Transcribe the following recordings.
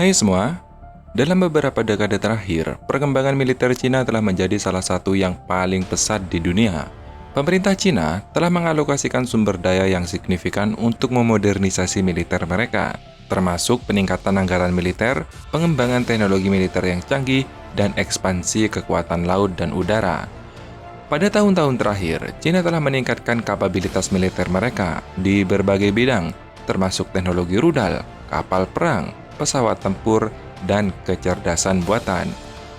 Hai semua, dalam beberapa dekade terakhir, perkembangan militer Cina telah menjadi salah satu yang paling pesat di dunia. Pemerintah Cina telah mengalokasikan sumber daya yang signifikan untuk memodernisasi militer mereka, termasuk peningkatan anggaran militer, pengembangan teknologi militer yang canggih, dan ekspansi kekuatan laut dan udara. Pada tahun-tahun terakhir, Cina telah meningkatkan kapabilitas militer mereka di berbagai bidang, termasuk teknologi rudal, kapal perang, pesawat tempur, dan kecerdasan buatan.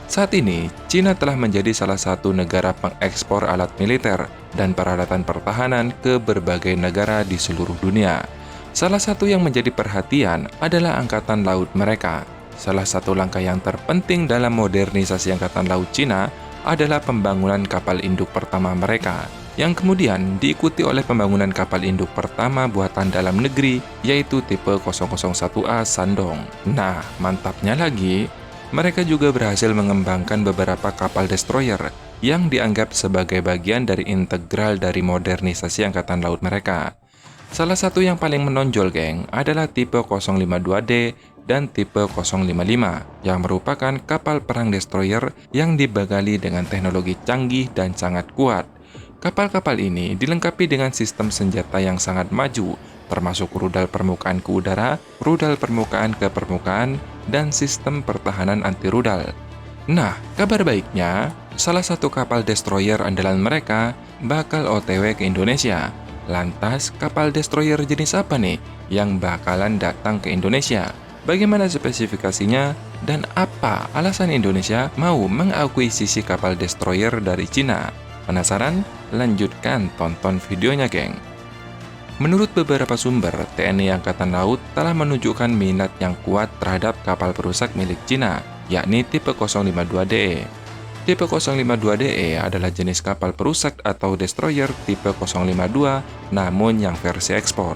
Saat ini, Cina telah menjadi salah satu negara pengekspor alat militer dan peralatan pertahanan ke berbagai negara di seluruh dunia. Salah satu yang menjadi perhatian adalah angkatan laut mereka. Salah satu langkah yang terpenting dalam modernisasi angkatan laut Cina adalah pembangunan kapal induk pertama mereka, yang kemudian diikuti oleh pembangunan kapal induk pertama buatan dalam negeri, yaitu tipe 001A Shandong. Nah, mantapnya lagi, mereka juga berhasil mengembangkan beberapa kapal destroyer yang dianggap sebagai bagian dari integral dari modernisasi angkatan laut mereka. Salah satu yang paling menonjol, geng, adalah tipe 052D dan tipe 055 yang merupakan kapal perang destroyer yang dibekali dengan teknologi canggih dan sangat kuat. Kapal-kapal ini dilengkapi dengan sistem senjata yang sangat maju, termasuk rudal permukaan ke udara, rudal permukaan ke permukaan, dan sistem pertahanan anti-rudal. Nah, kabar baiknya, salah satu kapal destroyer andalan mereka bakal OTW ke Indonesia. Lantas, kapal destroyer jenis apa nih yang bakalan datang ke Indonesia? Bagaimana spesifikasinya? Dan apa alasan Indonesia mau mengakuisisi kapal destroyer dari Cina? Penasaran? Lanjutkan tonton videonya, geng. Menurut beberapa sumber, TNI Angkatan Laut telah menunjukkan minat yang kuat terhadap kapal perusak milik Cina, yakni tipe 052DE. Tipe 052DE adalah jenis kapal perusak atau destroyer tipe 052, namun yang versi ekspor.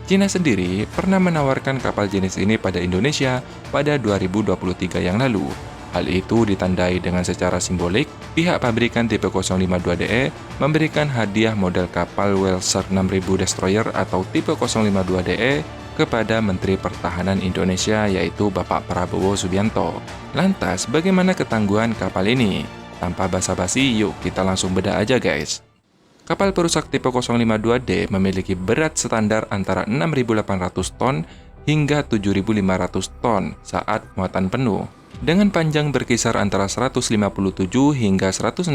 Cina sendiri pernah menawarkan kapal jenis ini pada Indonesia pada 2023 yang lalu. Hal itu ditandai dengan secara simbolik, pihak pabrikan tipe 052DE memberikan hadiah model kapal Welser 6000 Destroyer atau tipe 052DE kepada Menteri Pertahanan Indonesia, yaitu Bapak Prabowo Subianto. Lantas, bagaimana ketangguhan kapal ini? Tanpa basa-basi, yuk kita langsung bedah aja, guys. Kapal perusak tipe 052D memiliki berat standar antara 6.800 ton hingga 7.500 ton saat muatan penuh, dengan panjang berkisar antara 157 hingga 161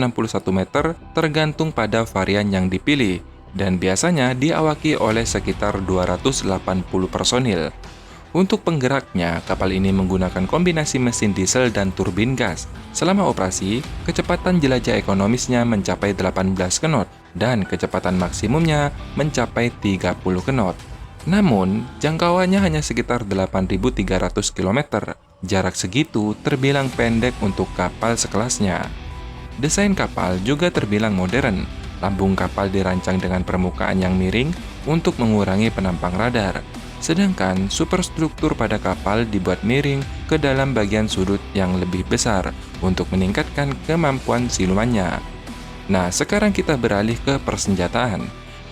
meter tergantung pada varian yang dipilih, dan biasanya diawaki oleh sekitar 280 personil. Untuk penggeraknya, kapal ini menggunakan kombinasi mesin diesel dan turbin gas. Selama operasi, kecepatan jelajah ekonomisnya mencapai 18 knot dan kecepatan maksimumnya mencapai 30 knot. Namun, jangkauannya hanya sekitar 8.300 km. Jarak segitu terbilang pendek untuk kapal sekelasnya. Desain kapal juga terbilang modern. Lambung kapal dirancang dengan permukaan yang miring untuk mengurangi penampang radar. Sedangkan superstruktur pada kapal dibuat miring ke dalam bagian sudut yang lebih besar untuk meningkatkan kemampuan silumannya. Nah, sekarang kita beralih ke persenjataan.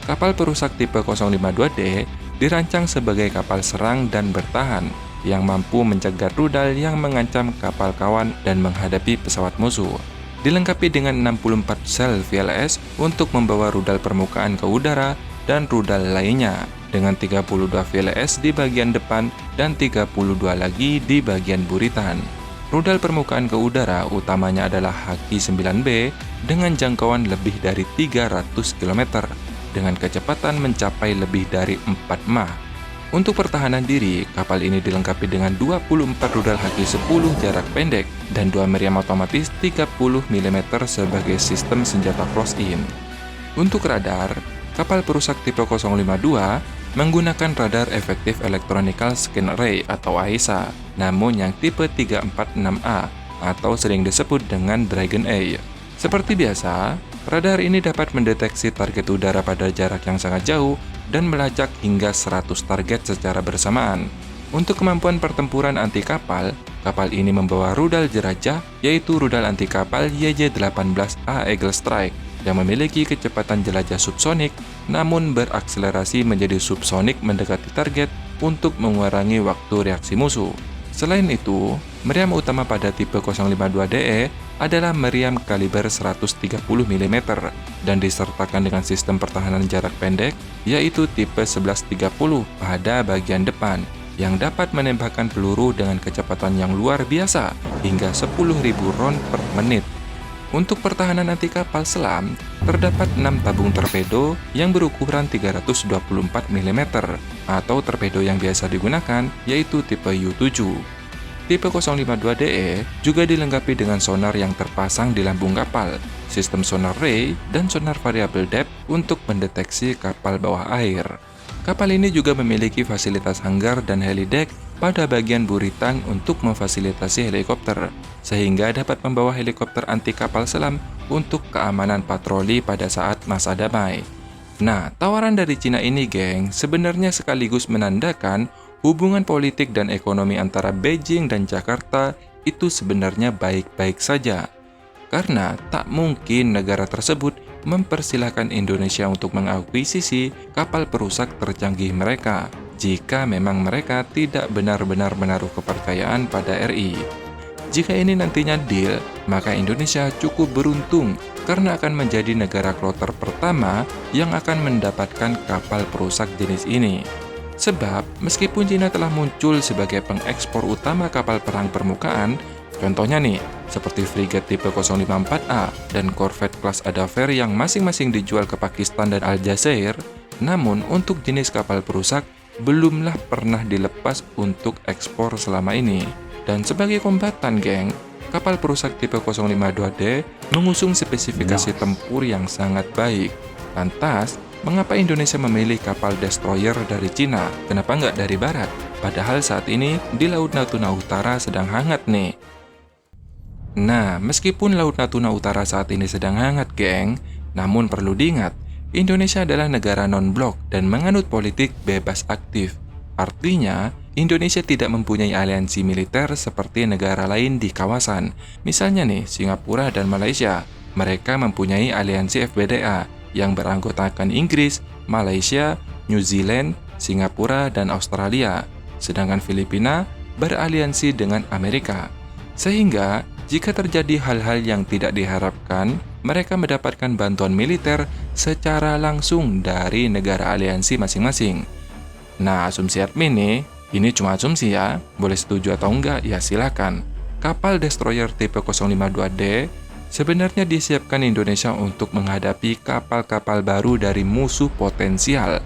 Kapal perusak tipe 052D dirancang sebagai kapal serang dan bertahan yang mampu mencegat rudal yang mengancam kapal kawan dan menghadapi pesawat musuh. Dilengkapi dengan 64 sel VLS untuk membawa rudal permukaan ke udara dan rudal lainnya, dengan 32 VLS di bagian depan dan 32 lagi di bagian buritan. Rudal permukaan ke udara utamanya adalah Haki-9B dengan jangkauan lebih dari 300 km, dengan kecepatan mencapai lebih dari 4 Mach. Untuk pertahanan diri, kapal ini dilengkapi dengan 24 rudal Haki-10 jarak pendek dan 2 meriam otomatis 30 mm sebagai sistem senjata close-in. Untuk radar, kapal perusak tipe 052 menggunakan radar efektif Electronical Scan Array atau AESA, namun yang tipe 346A atau sering disebut dengan Dragon A. Seperti biasa, radar ini dapat mendeteksi target udara pada jarak yang sangat jauh dan melacak hingga 100 target secara bersamaan. Untuk kemampuan pertempuran anti kapal, kapal ini membawa rudal jelajah, yaitu rudal anti kapal YJ-18A Eagle Strike yang memiliki kecepatan jelajah subsonik namun berakselerasi menjadi subsonik mendekati target untuk mengurangi waktu reaksi musuh. Selain itu, meriam utama pada tipe 052DE adalah meriam kaliber 130 mm dan disertakan dengan sistem pertahanan jarak pendek, yaitu tipe 1130 pada bagian depan, yang dapat menembakkan peluru dengan kecepatan yang luar biasa hingga 10.000 round per menit. Untuk pertahanan anti kapal selam, terdapat 6 tabung torpedo yang berukuran 324 mm atau torpedo yang biasa digunakan yaitu tipe U-7. Tipe 052DE juga dilengkapi dengan sonar yang terpasang di lambung kapal, sistem sonar ray, dan sonar variabel depth untuk mendeteksi kapal bawah air. Kapal ini juga memiliki fasilitas hanggar dan helideck pada bagian buritan untuk memfasilitasi helikopter, sehingga dapat membawa helikopter anti kapal selam untuk keamanan patroli pada saat masa damai. Nah, tawaran dari Cina ini, geng, sebenarnya sekaligus menandakan hubungan politik dan ekonomi antara Beijing dan Jakarta itu sebenarnya baik-baik saja. Karena tak mungkin negara tersebut mempersilahkan Indonesia untuk mengakuisisi kapal perusak tercanggih mereka jika memang mereka tidak benar-benar menaruh kepercayaan pada RI. Jika ini nantinya deal, maka Indonesia cukup beruntung karena akan menjadi negara kloter pertama yang akan mendapatkan kapal perusak jenis ini. Sebab, meskipun Cina telah muncul sebagai pengekspor utama kapal perang permukaan, contohnya nih, seperti frigate tipe 054A dan korvet kelas Adaver yang masing-masing dijual ke Pakistan dan Aljazair, namun untuk jenis kapal perusak belumlah pernah dilepas untuk ekspor selama ini. Dan sebagai kombatan, geng, kapal perusak tipe 052D mengusung spesifikasi tempur yang sangat baik. Lantas, mengapa Indonesia memilih kapal destroyer dari Cina? Kenapa nggak dari Barat? Padahal saat ini di Laut Natuna Utara sedang hangat nih. Nah, meskipun Laut Natuna Utara saat ini sedang hangat, geng, namun perlu diingat, Indonesia adalah negara non-blok dan menganut politik bebas aktif. Artinya, Indonesia tidak mempunyai aliansi militer seperti negara lain di kawasan. Misalnya nih, Singapura dan Malaysia. Mereka mempunyai aliansi FBDA yang beranggotakan Inggris, Malaysia, New Zealand, Singapura, dan Australia. Sedangkan Filipina beraliansi dengan Amerika. Sehingga, jika terjadi hal-hal yang tidak diharapkan, mereka mendapatkan bantuan militer secara langsung dari negara aliansi masing-masing. Nah, asumsi admin nih, ini cuma asumsi ya, boleh setuju atau enggak, ya silakan. Kapal destroyer tipe 052D sebenarnya disiapkan Indonesia untuk menghadapi kapal-kapal baru dari musuh potensial.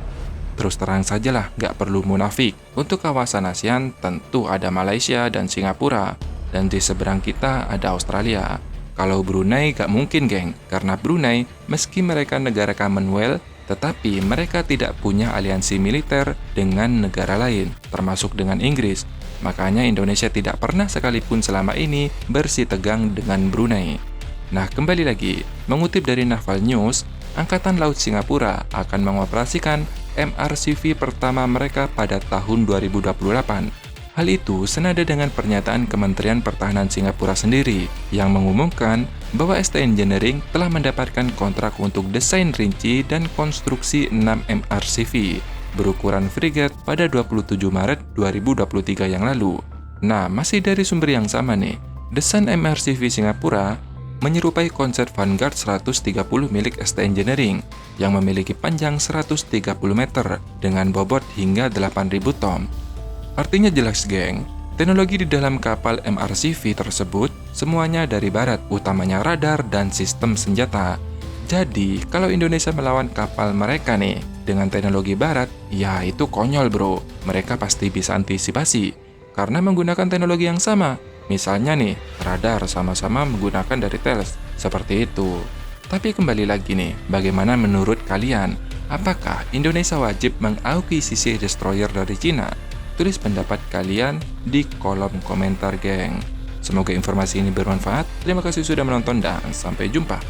Terus terang sajalah, nggak perlu munafik. Untuk kawasan ASEAN tentu ada Malaysia dan Singapura, dan di seberang kita ada Australia. Kalau Brunei gak mungkin, geng, karena Brunei meski mereka negara Commonwealth, tetapi mereka tidak punya aliansi militer dengan negara lain, termasuk dengan Inggris. Makanya Indonesia tidak pernah sekalipun selama ini bersitegang dengan Brunei. Nah, kembali lagi, mengutip dari Naval News, Angkatan Laut Singapura akan mengoperasikan MRCV pertama mereka pada tahun 2028. Hal itu senada dengan pernyataan Kementerian Pertahanan Singapura sendiri yang mengumumkan bahwa ST Engineering telah mendapatkan kontrak untuk desain rinci dan konstruksi 6 MRCV berukuran frigate pada 27 Maret 2023 yang lalu. Nah, masih dari sumber yang sama nih, desain MRCV Singapura menyerupai konsep Vanguard 130 milik ST Engineering yang memiliki panjang 130 meter dengan bobot hingga 8.000 ton. Artinya jelas, geng, teknologi di dalam kapal MRCV tersebut semuanya dari Barat, utamanya radar dan sistem senjata. Jadi, kalau Indonesia melawan kapal mereka nih dengan teknologi Barat, ya itu konyol bro. Mereka pasti bisa antisipasi karena menggunakan teknologi yang sama. Misalnya nih, radar sama-sama menggunakan dari Thales, seperti itu. Tapi kembali lagi nih, bagaimana menurut kalian? Apakah Indonesia wajib mengakuisisi destroyer dari Cina? Tulis pendapat kalian di kolom komentar, geng. Semoga informasi ini bermanfaat. Terima kasih sudah menonton dan sampai jumpa.